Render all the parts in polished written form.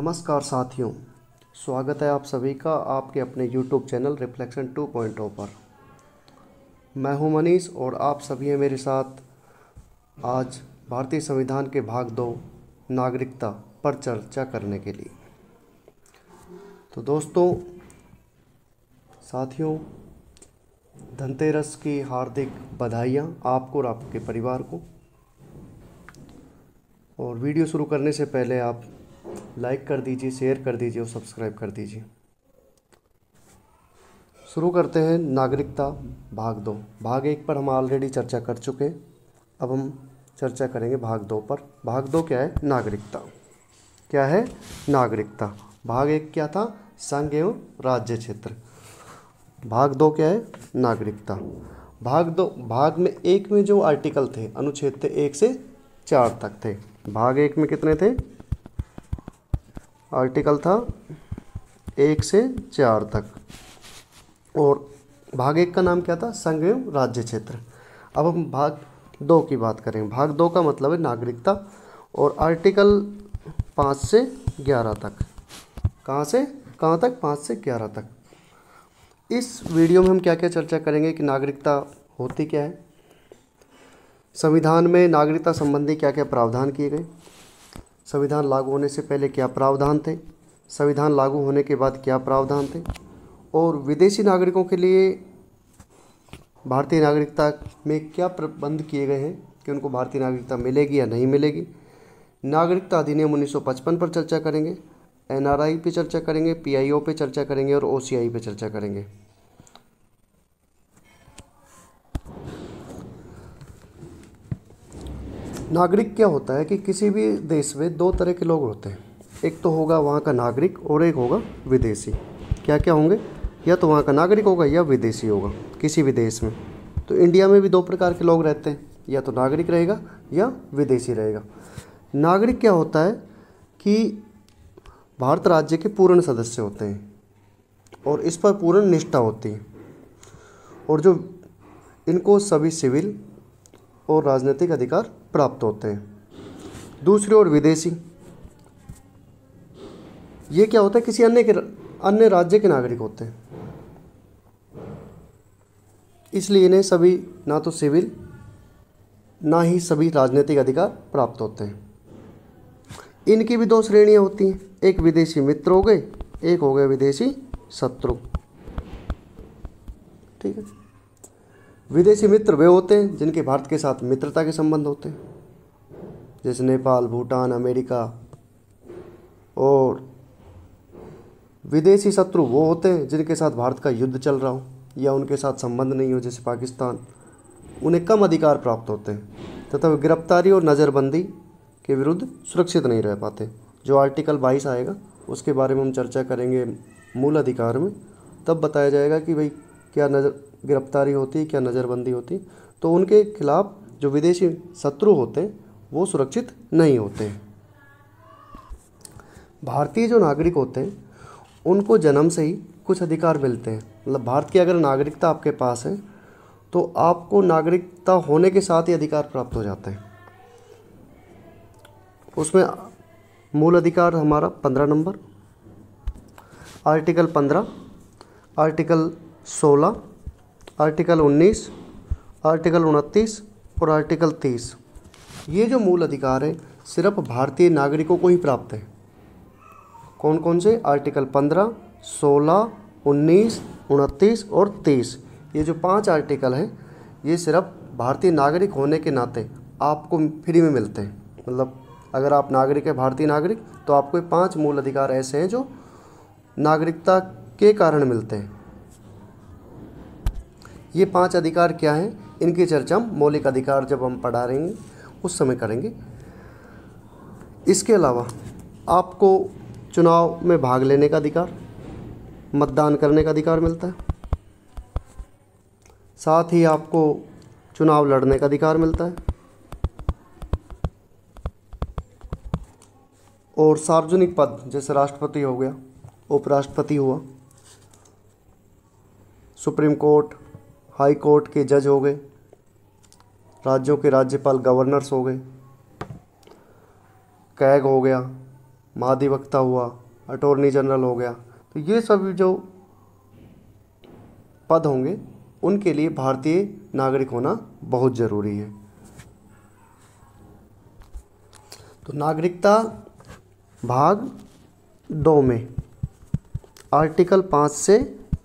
नमस्कार साथियों, स्वागत है आप सभी का आपके अपने YouTube चैनल रिफ्लेक्शन 2.0 पर। मैं हूं मनीष और आप सभी हैं मेरे साथ आज भारतीय संविधान के भाग 2 नागरिकता पर चर्चा करने के लिए। तो दोस्तों, साथियों, धनतेरस की हार्दिक बधाइयाँ आपको और आपके परिवार को। और वीडियो शुरू करने से पहले आप लाइक कर दीजिए, शेयर कर दीजिए और सब्सक्राइब कर दीजिए। शुरू करते हैं नागरिकता भाग 2। भाग 1 पर हम ऑलरेडी चर्चा कर चुके हैं। अब हम चर्चा करेंगे भाग 2 पर। भाग 2 क्या है? नागरिकता। क्या है? नागरिकता। भाग 1 क्या था? संघ एवं राज्य क्षेत्र। भाग 2 क्या है? नागरिकता। भाग में 1 में जो आर्टिकल थे, अनुच्छेद थे 1 से 4 तक थे। भाग 1 में कितने थे? आर्टिकल था 1 से 4 तक। और भाग 1 का नाम क्या था? संघ एवं राज्य क्षेत्र। अब हम भाग 2 की बात करें। भाग 2 का मतलब है नागरिकता और आर्टिकल 5 से 11 तक। कहाँ से कहाँ तक? 5 से 11 तक। इस वीडियो में हम क्या क्या चर्चा करेंगे कि नागरिकता होती क्या है, संविधान में नागरिकता संबंधी क्या क्या प्रावधान किए गए, संविधान लागू होने से पहले क्या प्रावधान थे, संविधान लागू होने के बाद क्या प्रावधान थे, और विदेशी नागरिकों के लिए भारतीय नागरिकता में क्या प्रबंध किए गए हैं कि उनको भारतीय नागरिकता मिलेगी या नहीं मिलेगी। नागरिकता अधिनियम 1955 पर चर्चा करेंगे, NRI पे चर्चा करेंगे, PIO पे चर्चा करेंगे और OCI पे चर्चा करेंगे। नागरिक क्या होता है कि किसी भी देश में 2 तरह के लोग होते हैं। एक तो होगा वहाँ का नागरिक और एक होगा विदेशी। क्या क्या होंगे? या तो वहाँ का नागरिक होगा या विदेशी होगा किसी भी देश में। तो इंडिया में भी 2 प्रकार के लोग रहते हैं, या तो नागरिक रहेगा या विदेशी रहेगा। नागरिक क्या होता है कि भारत राज्य के पूर्ण सदस्य होते हैं और इस पर पूर्ण निष्ठा होती है, और जो इनको सभी सिविल और राजनीतिक अधिकार प्राप्त होते हैं। दूसरी ओर विदेशी, ये क्या होता है? किसी अन्य राज्य के नागरिक होते हैं, इसलिए इन्हें सभी ना तो सिविल ना ही सभी राजनीतिक अधिकार प्राप्त होते हैं। इनकी भी 2 श्रेणियां होती हैं, एक विदेशी मित्र हो गए, एक हो गए विदेशी शत्रु। ठीक है। विदेशी मित्र वे होते हैं जिनके भारत के साथ मित्रता के संबंध होते हैं, जैसे नेपाल, भूटान, अमेरिका। और विदेशी शत्रु वो होते हैं जिनके साथ भारत का युद्ध चल रहा हो या उनके साथ संबंध नहीं हो, जैसे पाकिस्तान। उन्हें कम अधिकार प्राप्त होते हैं तथा वे गिरफ्तारी और नज़रबंदी के विरुद्ध सुरक्षित नहीं रह पाते। जो आर्टिकल 22 आएगा उसके बारे में हम चर्चा करेंगे मूल अधिकार में, तब बताया जाएगा कि भाई क्या गिरफ्तारी होती है, क्या नज़रबंदी होती है। तो उनके खिलाफ जो विदेशी शत्रु होते हैं वो सुरक्षित नहीं होते हैं। भारतीय जो नागरिक होते हैं उनको जन्म से ही कुछ अधिकार मिलते हैं। मतलब भारत की अगर नागरिकता आपके पास है तो आपको नागरिकता होने के साथ ही अधिकार प्राप्त हो जाते हैं। उसमें मूल अधिकार हमारा 15 number, article 15, article 16, article 19, article 29 और आर्टिकल 30। ये जो मूल अधिकार है सिर्फ भारतीय नागरिकों को ही प्राप्त है। कौन कौन से? आर्टिकल 15, 16, 19, 29 और 30। ये जो 5 आर्टिकल हैं ये सिर्फ भारतीय नागरिक होने के नाते आपको फ्री में मिलते हैं। मतलब अगर आप नागरिक हैं, भारतीय नागरिक, तो आपको ये 5 मूल अधिकार ऐसे हैं जो नागरिकता के कारण मिलते हैं। ये 5 अधिकार क्या हैं? इनकी चर्चा हम मौलिक अधिकार जब हम पढ़ा रहेंगे उस समय करेंगे। इसके अलावा आपको चुनाव में भाग लेने का अधिकार, मतदान करने का अधिकार मिलता है। साथ ही आपको चुनाव लड़ने का अधिकार मिलता है और सार्वजनिक पद जैसे राष्ट्रपति हो गया, उपराष्ट्रपति हुआ, सुप्रीम कोर्ट, हाई कोर्ट के जज हो गए, राज्यों के राज्यपाल, गवर्नर्स हो गए, कैग हो गया, महाधिवक्ता हुआ, अटॉर्नी जनरल हो गया। तो ये सब जो पद होंगे उनके लिए भारतीय नागरिक होना बहुत ज़रूरी है। तो नागरिकता भाग 2 में आर्टिकल 5 से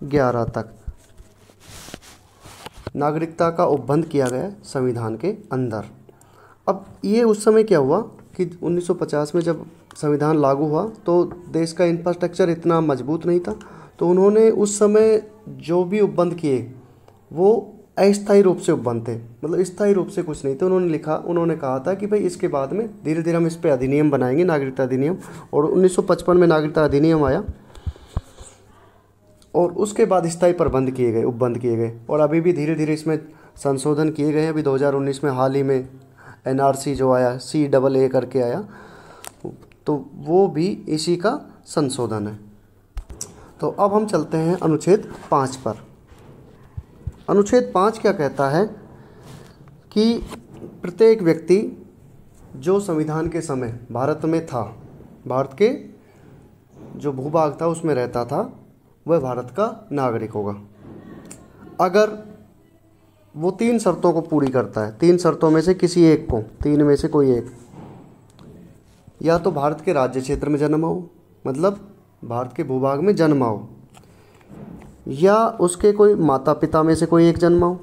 11 तक नागरिकता का उपबंध किया गया संविधान के अंदर। अब ये उस समय क्या हुआ कि 1950 में जब संविधान लागू हुआ तो देश का इंफ्रास्ट्रक्चर इतना मजबूत नहीं था, तो उन्होंने उस समय जो भी उपबंध किए वो अस्थायी रूप से उपबंध थे, मतलब स्थायी रूप से कुछ नहीं थे। उन्होंने कहा था कि भाई इसके बाद में धीरे धीरे हम इस पर अधिनियम बनाएंगे, नागरिकता अधिनियम। और 1955 में नागरिकता अधिनियम आया और उसके बाद स्थायी प्रबंध किए गए, उपबंध किए गए, और अभी भी धीरे धीरे इसमें संशोधन किए गए हैं। अभी 2019 में हाल ही में NRC जो आया, CAA करके आया, तो वो भी इसी का संशोधन है। तो अब हम चलते हैं अनुच्छेद 5 पर। अनुच्छेद 5 क्या कहता है कि प्रत्येक व्यक्ति जो संविधान के समय भारत में था, भारत के जो भूभाग था उसमें रहता था, वह भारत का नागरिक होगा अगर वो 3 शर्तों को पूरी करता है। 3 शर्तों में से किसी एक को, 3 में से कोई एक, या तो भारत के राज्य क्षेत्र में जन्मा हो, मतलब भारत के भूभाग में जन्मा हो, या उसके कोई माता पिता में से कोई एक जन्मा हो,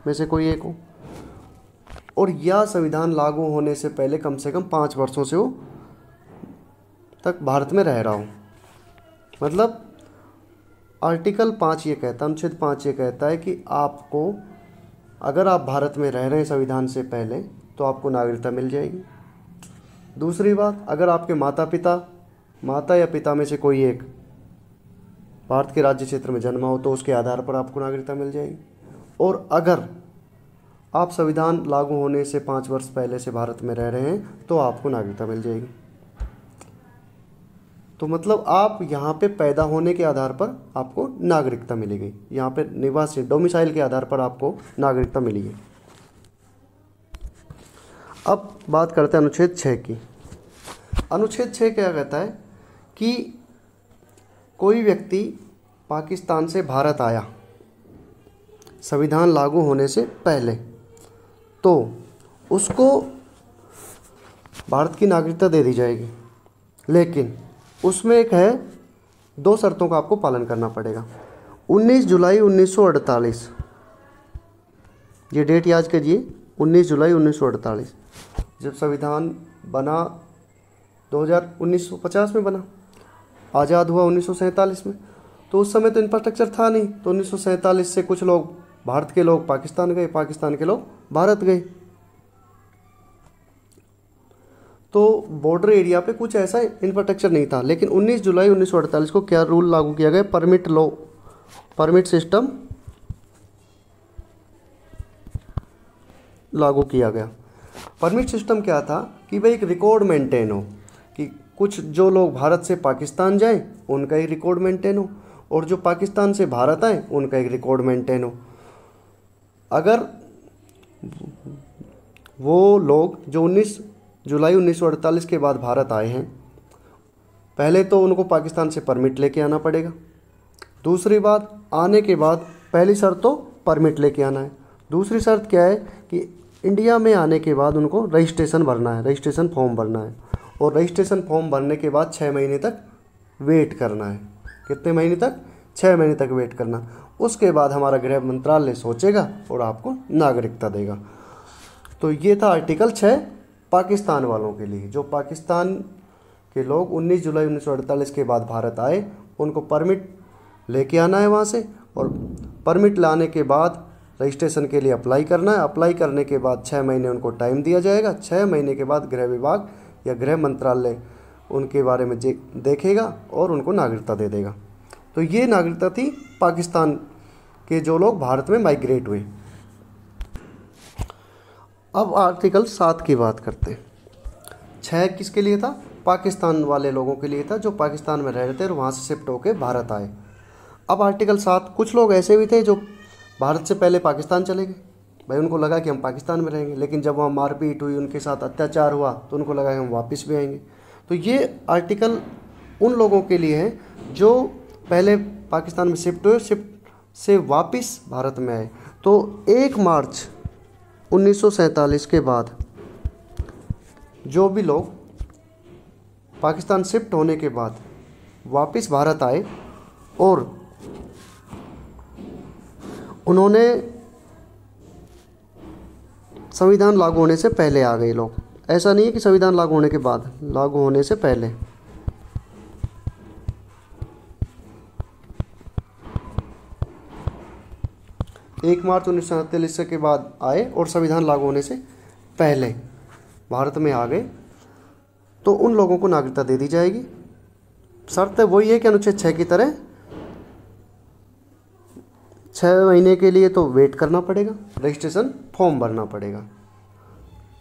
में से कोई एक हो, और या संविधान लागू होने से पहले कम से कम 5 वर्षों से वो तक भारत में रह रहा हो। मतलब आर्टिकल 5 ये कहता है, अनुच्छेद 5 ये कहता है कि आपको, अगर आप भारत में रह रहे हैं संविधान से पहले, तो आपको नागरिकता मिल जाएगी। दूसरी बात, अगर आपके माता या पिता में से कोई एक भारत के राज्य क्षेत्र में जन्मा हो तो उसके आधार पर आपको नागरिकता मिल जाएगी। और अगर आप संविधान लागू होने से 5 वर्ष पहले से भारत में रह रहे हैं तो आपको नागरिकता मिल जाएगी। तो मतलब आप यहाँ पे पैदा होने के आधार पर आपको नागरिकता मिलेगी, यहाँ पे निवासी डोमिसाइल के आधार पर आपको नागरिकता मिलेगी। अब बात करते हैं अनुच्छेद 6 की। अनुच्छेद 6 क्या कहता है कि कोई व्यक्ति पाकिस्तान से भारत आया संविधान लागू होने से पहले, तो उसको भारत की नागरिकता दे दी जाएगी, लेकिन उसमें एक है, 2 शर्तों का आपको पालन करना पड़ेगा। 19 जुलाई 1948, ये डेट याद कीजिए, 19 जुलाई 1948, जब संविधान बना 1950 में बना, आज़ाद हुआ 1947 में। तो उस समय तो इंफ्रास्ट्रक्चर था नहीं, तो 1947 से कुछ लोग, भारत के लोग पाकिस्तान गए, पाकिस्तान के लोग भारत गए। तो बॉर्डर एरिया पे कुछ ऐसा इंफ्रास्ट्रक्चर नहीं था। लेकिन 19 जुलाई 1948 को क्या रूल लागू किया गया, परमिट सिस्टम लागू किया गया। परमिट सिस्टम क्या था कि भाई एक रिकॉर्ड मेंटेन हो, कि कुछ जो लोग भारत से पाकिस्तान जाएं उनका एक रिकॉर्ड मेंटेन हो, और जो पाकिस्तान से भारत आए उनका एक रिकॉर्ड मेंटेन हो। अगर वो लोग जो 19 जुलाई 1948 के बाद भारत आए हैं, पहले तो उनको पाकिस्तान से परमिट लेके आना पड़ेगा। दूसरी बात, आने के बाद पहली शर्त तो परमिट लेके आना है। दूसरी शर्त क्या है कि इंडिया में आने के बाद उनको रजिस्ट्रेशन भरना है, रजिस्ट्रेशन फॉर्म भरना है, और रजिस्ट्रेशन फॉर्म भरने के बाद 6 महीने तक वेट करना है। कितने महीने तक? 6 महीने तक वेट करना। उसके बाद हमारा गृह मंत्रालय सोचेगा और आपको नागरिकता देगा। तो ये था आर्टिकल 6 पाकिस्तान वालों के लिए। जो पाकिस्तान के लोग 19 जुलाई 1948 के बाद भारत आए, उनको परमिट लेके आना है वहाँ से, और परमिट लाने के बाद रजिस्ट्रेशन के लिए अप्लाई करना है। अप्लाई करने के बाद 6 महीने उनको टाइम दिया जाएगा। 6 महीने के बाद गृह विभाग या गृह मंत्रालय उनके बारे में देखेगा और उनको नागरिकता दे देगा। तो ये नागरिकता थी पाकिस्तान के जो लोग भारत में माइग्रेट हुए। अब आर्टिकल 7 की बात करते हैं। 6 किसके लिए था? पाकिस्तान वाले लोगों के लिए था, जो पाकिस्तान में रह रहे थे और वहाँ से शिफ्ट होकर भारत आए। अब आर्टिकल 7, कुछ लोग ऐसे भी थे जो भारत से पहले पाकिस्तान चले गए, भाई उनको लगा कि हम पाकिस्तान में रहेंगे, लेकिन जब वहाँ मारपीट हुई, उनके साथ अत्याचार हुआ, तो उनको लगा कि हम वापस भी आएंगे। तो ये आर्टिकल उन लोगों के लिए है जो पहले पाकिस्तान में शिफ्ट हुए, शिफ्ट से वापस भारत में आए। तो 1 मार्च 1947 के बाद जो भी लोग पाकिस्तान शिफ्ट होने के बाद वापस भारत आए और उन्होंने संविधान लागू होने से पहले आ गए लोग, ऐसा नहीं है कि संविधान लागू होने के बाद, लागू होने से पहले। एक मार्च 1947 के बाद आए और संविधान लागू होने से पहले भारत में आ गए, तो उन लोगों को नागरिकता दे दी जाएगी। शर्त वही है कि अनुच्छेद 6 की तरह 6 महीने के लिए तो वेट करना पड़ेगा, रजिस्ट्रेशन फॉर्म भरना पड़ेगा।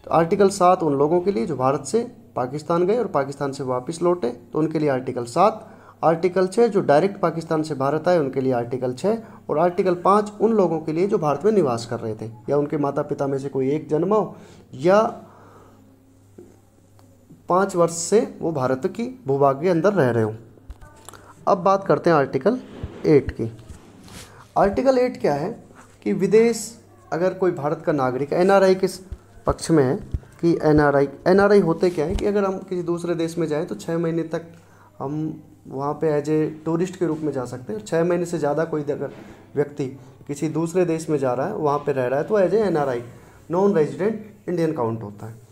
तो आर्टिकल 7 उन लोगों के लिए जो भारत से पाकिस्तान गए और पाकिस्तान से वापस लौटे, तो उनके लिए आर्टिकल 7। आर्टिकल 6 जो डायरेक्ट पाकिस्तान से भारत आए, उनके लिए आर्टिकल 6। और आर्टिकल 5 उन लोगों के लिए जो भारत में निवास कर रहे थे, या उनके माता पिता में से कोई एक जन्मा हो, या 5 वर्ष से वो भारत की भूभाग के अंदर रह रहे हो। अब बात करते हैं आर्टिकल 8 की। आर्टिकल 8 क्या है कि विदेश अगर कोई भारत का नागरिक एनआरआई के पक्ष में है कि एनआरआई होते क्या है कि अगर हम किसी दूसरे देश में जाएं तो 6 महीने तक हम वहाँ पे एज ए टूरिस्ट के रूप में जा सकते हैं। 6 महीने से ज़्यादा कोई अगर व्यक्ति किसी दूसरे देश में जा रहा है, वहाँ पे रह रहा है, तो as a NRI, non resident Indian काउंट होता है।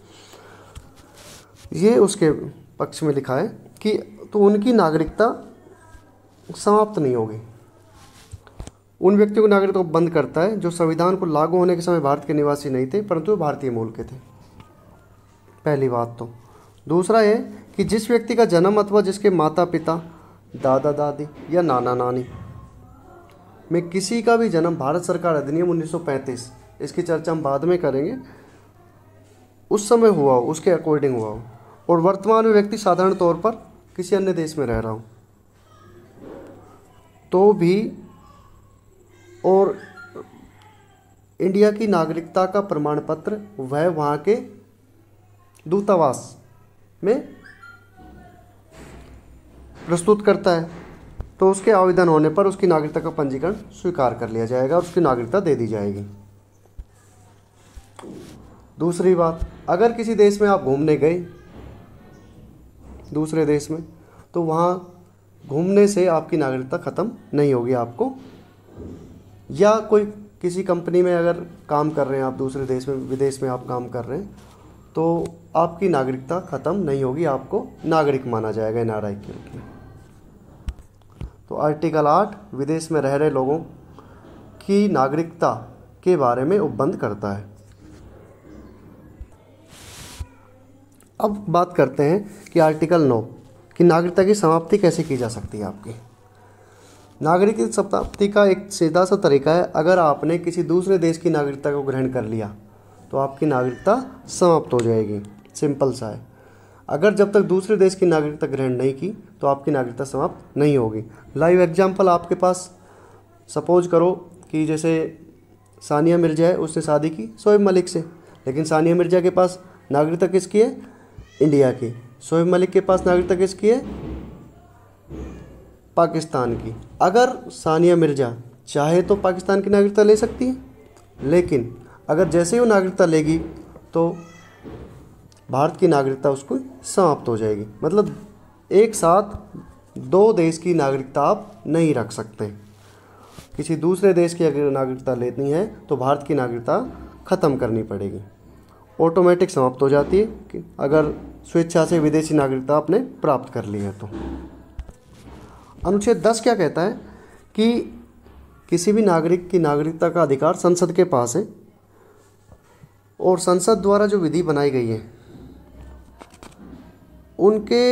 ये उसके पक्ष में लिखा है कि तो उनकी नागरिकता समाप्त नहीं होगी। उन व्यक्तियों की नागरिकता को बंद करता है जो संविधान को लागू होने के समय भारत के निवासी नहीं थे, परंतु भारतीय मूल के थे। पहली बात तो। दूसरा है कि जिस व्यक्ति का जन्म अथवा जिसके माता पिता, दादा दादी या नाना नानी में किसी का भी जन्म भारत सरकार अधिनियम 1935, इसकी चर्चा हम बाद में करेंगे, उस समय हुआ हो, उसके अकॉर्डिंग हुआ हो, और वर्तमान में व्यक्ति साधारण तौर पर किसी अन्य देश में रह रहा हो तो भी, और इंडिया की नागरिकता का प्रमाण पत्र वह वहाँ के दूतावास में प्रस्तुत करता है, तो उसके आवेदन होने पर उसकी नागरिकता का पंजीकरण स्वीकार कर लिया जाएगा और उसकी नागरिकता दे दी जाएगी। दूसरी बात, अगर किसी देश में आप घूमने गए, दूसरे देश में, तो वहाँ घूमने से आपकी नागरिकता ख़त्म नहीं होगी आपको, या कोई किसी कंपनी में अगर काम कर रहे हैं आप, दूसरे देश में, विदेश में आप काम कर रहे हैं, तो आपकी नागरिकता ख़त्म नहीं होगी, आपको नागरिक माना जाएगा एनआरआई के रूप में। तो आर्टिकल 8 विदेश में रह रहे लोगों की नागरिकता के बारे में उपबंध करता है। अब बात करते हैं कि आर्टिकल 9 कि नागरिकता की समाप्ति कैसे की जा सकती है आपकी। नागरिकता की समाप्ति का एक सीधा सा तरीका है, अगर आपने किसी दूसरे देश की नागरिकता को ग्रहण कर लिया तो आपकी नागरिकता समाप्त हो जाएगी, सिंपल सा है। अगर जब तक दूसरे देश की नागरिकता ग्रहण नहीं की तो आपकी नागरिकता समाप्त नहीं होगी। लाइव एग्जाम्पल आपके पास, सपोज करो कि जैसे सानिया मिर्ज़ा है, उसने शादी की शोएब मलिक से, लेकिन सानिया मिर्ज़ा के पास नागरिकता किसकी है? इंडिया की। शोएब मलिक के पास नागरिकता किसकी है? पाकिस्तान की। अगर सानिया मिर्ज़ा चाहे तो पाकिस्तान की नागरिकता ले सकती है, लेकिन अगर जैसे ही वो नागरिकता लेगी तो भारत की नागरिकता उसको समाप्त हो जाएगी। मतलब एक साथ 2 देश की नागरिकता आप नहीं रख सकते। किसी दूसरे देश की अगर नागरिकता लेनी है तो भारत की नागरिकता ख़त्म करनी पड़ेगी, ऑटोमेटिक समाप्त हो जाती है कि अगर स्वेच्छा से विदेशी नागरिकता आपने प्राप्त कर ली है तो। अनुच्छेद 10 क्या कहता है कि किसी भी नागरिक की नागरिकता का अधिकार संसद के पास है, और संसद द्वारा जो विधि बनाई गई है उनके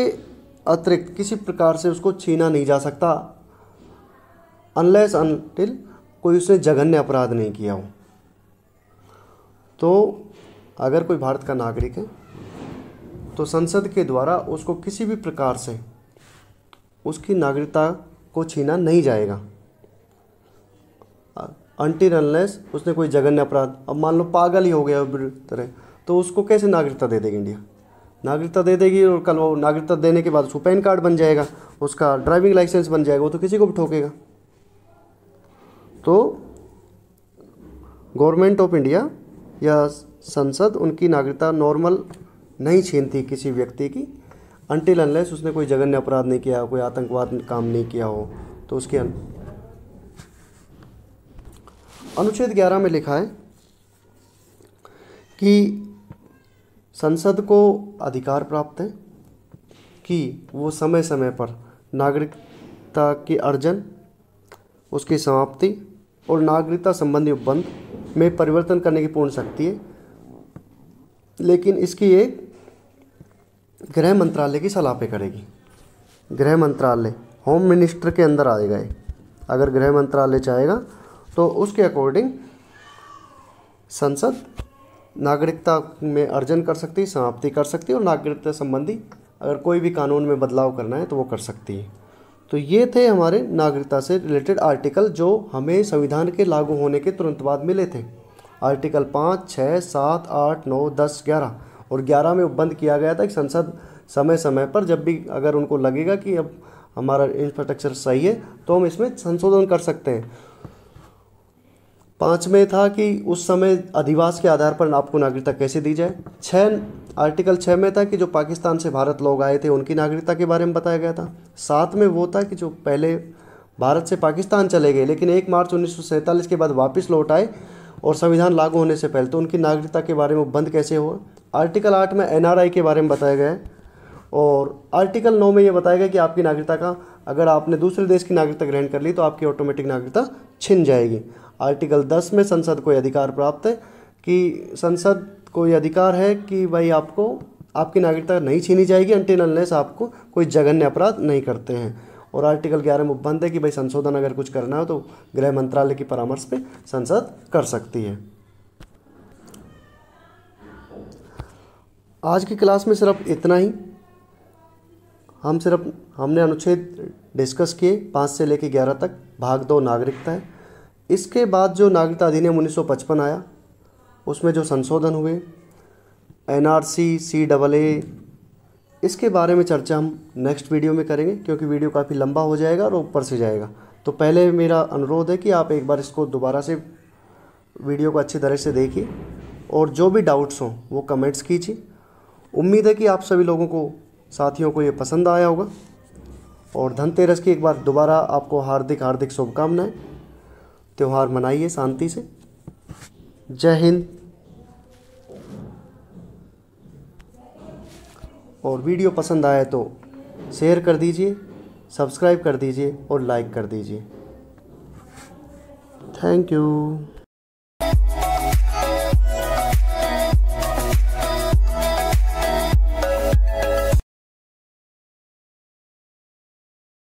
अतिरिक्त किसी प्रकार से उसको छीना नहीं जा सकता, अनलेस अनटिल कोई उसने जघन्य अपराध नहीं किया हो। तो अगर कोई भारत का नागरिक है तो संसद के द्वारा उसको किसी भी प्रकार से उसकी नागरिकता को छीना नहीं जाएगा, अनटिल अनलेस उसने कोई जघन्य अपराध, अब मान लो पागल ही हो गया तरह, तो उसको कैसे नागरिकता दे देगी इंडिया? नागरिकता दे देगी और कल वो नागरिकता देने के बाद उसको पैन कार्ड बन जाएगा, उसका ड्राइविंग लाइसेंस बन जाएगा, वो तो किसी को भी ठोकेगा। तो गवर्नमेंट ऑफ इंडिया या संसद उनकी नागरिकता नॉर्मल नहीं छीनती किसी व्यक्ति की, अनटिल अनलेस उसने कोई जघन्य अपराध नहीं किया, कोई आतंकवाद काम नहीं किया हो। तो उसके अनुच्छेद 11 में लिखा है कि संसद को अधिकार प्राप्त है कि वो समय समय पर नागरिकता की अर्जन, उसकी समाप्ति और नागरिकता संबंधी उपबंध में परिवर्तन करने की पूर्ण शक्ति है, लेकिन इसकी एक गृह मंत्रालय की सलाह पे करेगी। गृह मंत्रालय होम मिनिस्टर के अंदर आएगा ये। अगर गृह मंत्रालय चाहेगा तो उसके अकॉर्डिंग संसद नागरिकता में अर्जन कर सकती है, समाप्ति कर सकती है, और नागरिकता संबंधी अगर कोई भी कानून में बदलाव करना है तो वो कर सकती है। तो ये थे हमारे नागरिकता से रिलेटेड आर्टिकल जो हमें संविधान के लागू होने के तुरंत बाद मिले थे। आर्टिकल 5, 6, 7, 8, 9, 10, 11 और 11 में उपबंध किया गया था कि संसद समय समय पर जब भी अगर उनको लगेगा कि अब हमारा इंफ्रास्ट्रक्चर सही है तो हम इसमें संशोधन कर सकते हैं। 5 में था कि उस समय अधिवास के आधार पर आपको नागरिकता कैसे दी जाए। आर्टिकल 6 में था कि जो पाकिस्तान से भारत लोग आए थे उनकी नागरिकता के बारे में बताया गया था। 7 में वो था कि जो पहले भारत से पाकिस्तान चले गए लेकिन 1 मार्च 1947 के बाद वापस लौट आए और संविधान लागू होने से पहले, तो उनकी नागरिकता के बारे में उपबंध कैसे हुआ। आर्टिकल 8 में NRI के बारे में बताया गया है और आर्टिकल 9 में ये बताया गया कि आपकी नागरिकता का, अगर आपने दूसरे देश की नागरिकता ग्रहण कर ली तो आपकी ऑटोमेटिक नागरिकता छिन जाएगी। आर्टिकल 10 में संसद को अधिकार प्राप्त है कि संसद को ये अधिकार है कि भाई आपको आपकी नागरिकता नहीं छीनी जाएगी अनटिल अनलेस आपको कोई जघन्य अपराध नहीं करते हैं। और आर्टिकल 11 में उपबंध है कि भाई संशोधन अगर कुछ करना हो तो गृह मंत्रालय की परामर्श पे संसद कर सकती है। आज की क्लास में सिर्फ इतना ही। हमने अनुच्छेद डिस्कस किए 5 से लेकर 11 तक। भाग 2 नागरिकता है। इसके बाद जो नागरिकता अधिनियम 1955 आया उसमें जो संशोधन हुए, NRC, CAA, इसके बारे में चर्चा हम नेक्स्ट वीडियो में करेंगे क्योंकि वीडियो काफ़ी लंबा हो जाएगा और ऊपर से जाएगा। तो पहले मेरा अनुरोध है कि आप एक बार इसको दोबारा से वीडियो को अच्छी तरह से देखिए और जो भी डाउट्स हों वो कमेंट्स कीजिए। उम्मीद है कि आप सभी लोगों को, साथियों को ये पसंद आया होगा। और धनतेरस की एक बार दोबारा आपको हार्दिक हार्दिक शुभकामनाएं। त्यौहार मनाइए शांति से। जय हिंद। और वीडियो पसंद आए तो शेयर कर दीजिए, सब्सक्राइब कर दीजिए और लाइक कर दीजिए। Thank you.